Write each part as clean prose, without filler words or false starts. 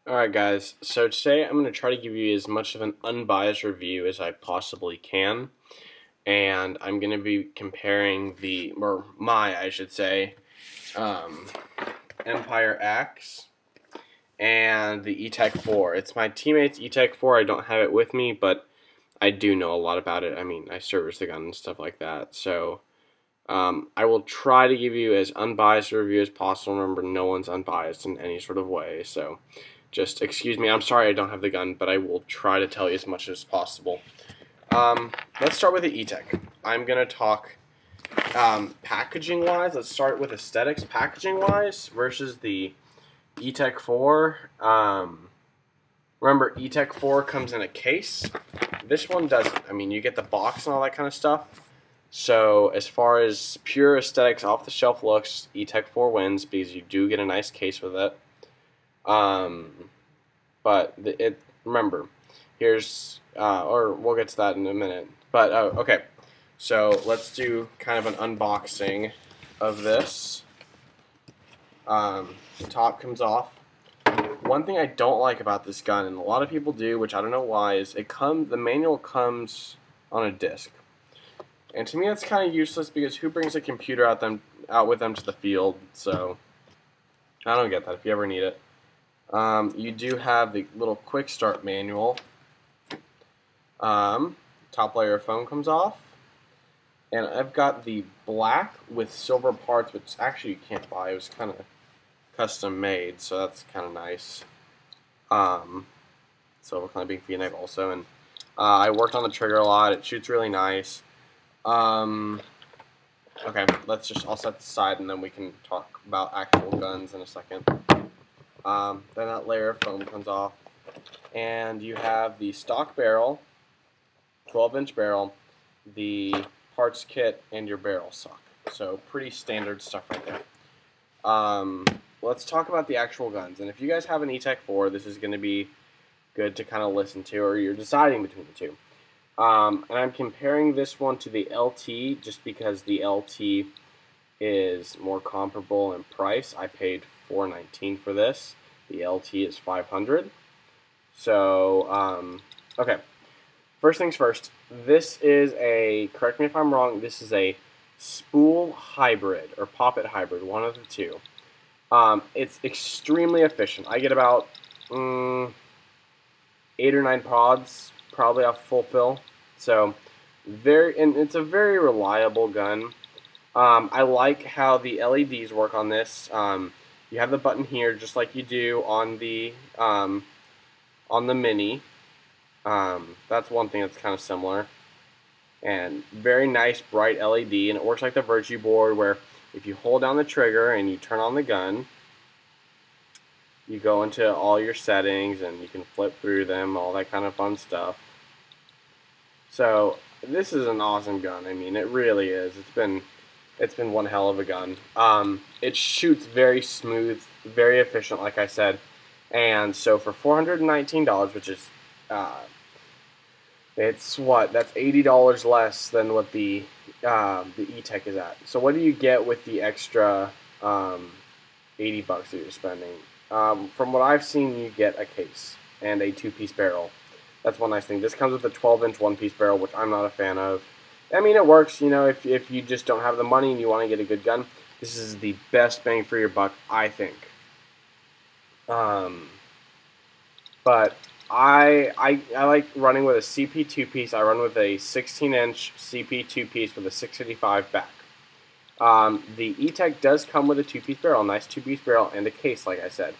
Alright guys, so today I'm going to try to give you as much of an unbiased review as I possibly can, and I'm going to be comparing I should say, um, Empire X and the etek 4. It's my teammate's etek 4, I don't have it with me, but I do know a lot about it. I mean, I service the gun and stuff like that, so I will try to give you as unbiased a review as possible. Remember, no one's unbiased in any sort of way, so just excuse me. I'm sorry I don't have the gun, but I will try to tell you as much as possible. Let's start with the etek. I'm going to talk packaging-wise. Let's start with aesthetics packaging-wise versus the etek 4. Remember, etek 4 comes in a case. This one doesn't. I mean, you get the box and all that kind of stuff. So as far as pure aesthetics, off-the-shelf looks, etek 4 wins because you do get a nice case with it. Remember, here's, or we'll get to that in a minute. But, okay, so let's do kind of an unboxing of this. The top comes off. One thing I don't like about this gun, and a lot of people do, which I don't know why, is the manual comes on a disc. And to me that's kind of useless because who brings a computer out with them to the field? So I don't get that if you ever need it. You do have the little quick start manual. Top layer of foam comes off. And I've got the black with silver parts, which actually you can't buy. It was kind of custom made, so that's kind of nice. Silver kind of big V-neck also. And I worked on the trigger a lot. It shoots really nice. Okay, I'll set this aside and then we can talk about actual guns in a second. Then that layer of foam comes off, and you have the stock barrel, 12-inch barrel, the parts kit, and your barrel sock. So pretty standard stuff right there. Let's talk about the actual guns, and if you guys have an etek 4, this is going to be good to kind of listen to, or you're deciding between the two. And I'm comparing this one to the LT just because the LT is more comparable in price. I paid $419 for this. The LT is $500. So, okay. First things first. This is correct me if I'm wrong, this is a spool hybrid or poppet hybrid, one of the two. It's extremely efficient. I get about 8 or 9 pods probably off full fill, so and it's a very reliable gun. I like how the LEDs work on this. You have the button here just like you do on the Mini. That's one thing that's kind of similar, and very nice bright LED, and it works like the Virtue board where if you hold down the trigger and you turn on the gun, you go into all your settings and you can flip through them, all that kind of fun stuff. So this is an awesome gun. I mean, it really is. It's been one hell of a gun. It shoots very smooth, very efficient, like I said. And so for $419, which is that's $80 less than what the etek is at. So what do you get with the extra 80 bucks that you're spending? From what I've seen, you get a case and a 2-piece barrel. That's one nice thing. This comes with a 12-inch 1-piece barrel, which I'm not a fan of. I mean, it works, you know, if you just don't have the money and you want to get a good gun. This is the best bang for your buck, I think. But I like running with a CP 2-piece. I run with a 16-inch CP 2-piece with a 655 back. The etek does come with a 2-piece barrel, nice 2-piece barrel, and a case, like I said.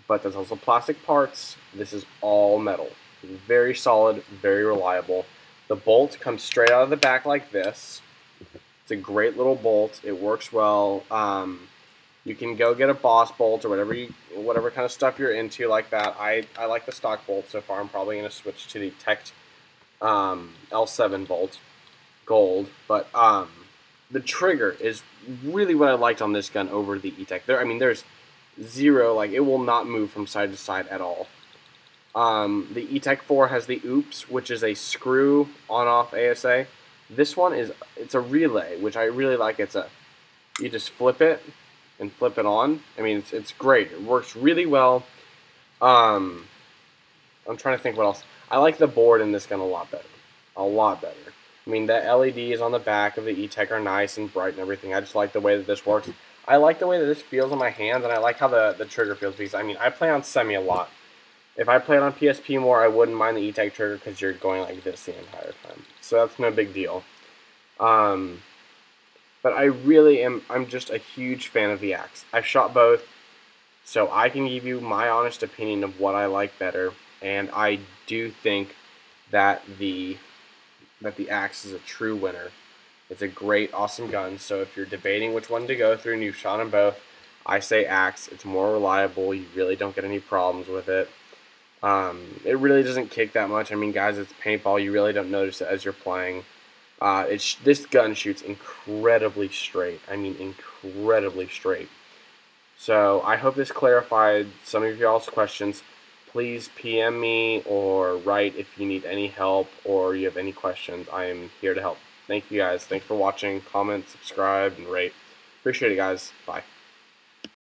But there's also plastic parts. This is all metal. Very solid, very reliable. The bolt comes straight out of the back like this. It's a great little bolt. It works well. You can go get a boss bolt or whatever kind of stuff you're into like that. I like the stock bolt so far. I'm probably going to switch to the Tech L7 bolt, gold. But the trigger is really what I liked on this gun over the etek. There's zero, like it will not move from side to side at all. The etek 4 has the Oops, which is a screw on-off ASA. This one it's a relay, which I really like. You just flip it and flip it on. I mean, it's great. It works really well. Um, I'm trying to think what else. I like the board in this gun a lot better. A lot better. I mean, the LEDs on the back of the etek are nice and bright and everything. I just like the way that this works. I like the way that this feels on my hands, and I like how the trigger feels because, I mean, I play on semi a lot. If I played on PSP more, I wouldn't mind the etek trigger because you're going like this the entire time. So that's no big deal. Um, but I really am, I'm just a huge fan of the axe. I've shot both, so I can give you my honest opinion of what I like better, and I do think that the axe is a true winner. It's a great, awesome gun, so if you're debating which one to go through and you've shot them both, I say axe. It's more reliable. You really don't get any problems with it. It really doesn't kick that much. I mean, guys, it's paintball. You really don't notice it as you're playing. This gun shoots incredibly straight. I mean, incredibly straight. So I hope this clarified some of y'all's questions. Please PM me or write if you need any help or you have any questions. I am here to help. Thank you guys. Thanks for watching. Comment, subscribe, and rate. Appreciate it, guys. Bye.